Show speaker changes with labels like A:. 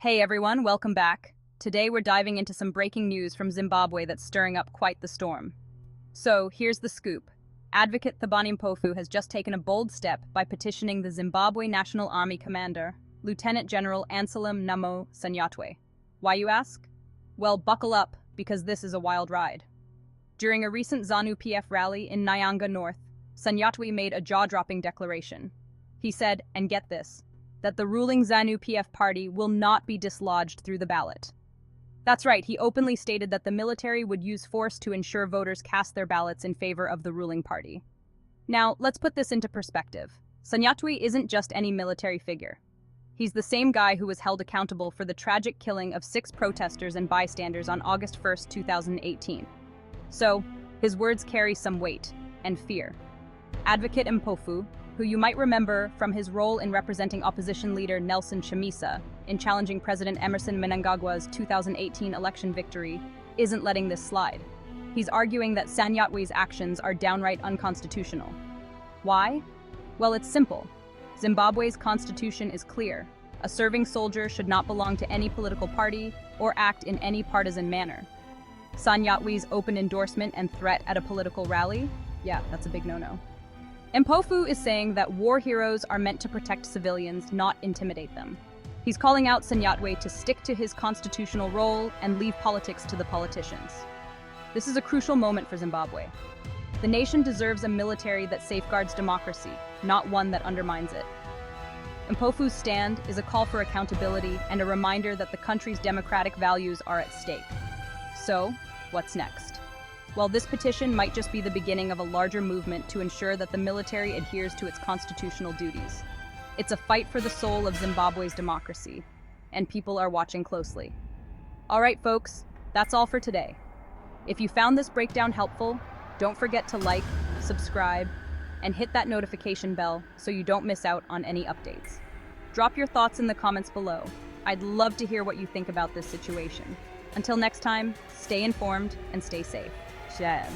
A: Hey everyone, welcome back. Today we're diving into some breaking news from Zimbabwe that's stirring up quite the storm. So, here's the scoop. Advocate Thabani Mpofu has just taken a bold step by petitioning the Zimbabwe National Army commander, Lieutenant General Sanyatwe. Why, you ask? Well, buckle up, because this is a wild ride. During a recent Zanu PF rally in Nyanga North, Sanyatwe made a jaw-dropping declaration. He said, and get this, that the ruling Zanu PF party will not be dislodged through the ballot. That's right, he openly stated that the military would use force to ensure voters cast their ballots in favor of the ruling party. Now, let's put this into perspective. Sanyatwe isn't just any military figure. He's the same guy who was held accountable for the tragic killing of 6 protesters and bystanders on August 1st, 2018. So, his words carry some weight and fear. Advocate Mpofu, who you might remember from his role in representing opposition leader Nelson Chamisa in challenging President Emerson Mnangagwa's 2018 election victory, isn't letting this slide. He's arguing that Sanyatwe's actions are downright unconstitutional. Why? Well, it's simple. Zimbabwe's constitution is clear. A serving soldier should not belong to any political party or act in any partisan manner. Sanyatwe's open endorsement and threat at a political rally? Yeah, that's a big no-no. Mpofu is saying that war heroes are meant to protect civilians, not intimidate them. He's calling out Sanyatwe to stick to his constitutional role and leave politics to the politicians. This is a crucial moment for Zimbabwe. The nation deserves a military that safeguards democracy, not one that undermines it. Mpofu's stand is a call for accountability and a reminder that the country's democratic values are at stake. So, what's next? Well, this petition might just be the beginning of a larger movement to ensure that the military adheres to its constitutional duties. It's a fight for the soul of Zimbabwe's democracy, and people are watching closely. All right, folks, that's all for today. If you found this breakdown helpful, don't forget to like, subscribe, and hit that notification bell so you don't miss out on any updates. Drop your thoughts in the comments below. I'd love to hear what you think about this situation. Until next time, stay informed and stay safe. Jen.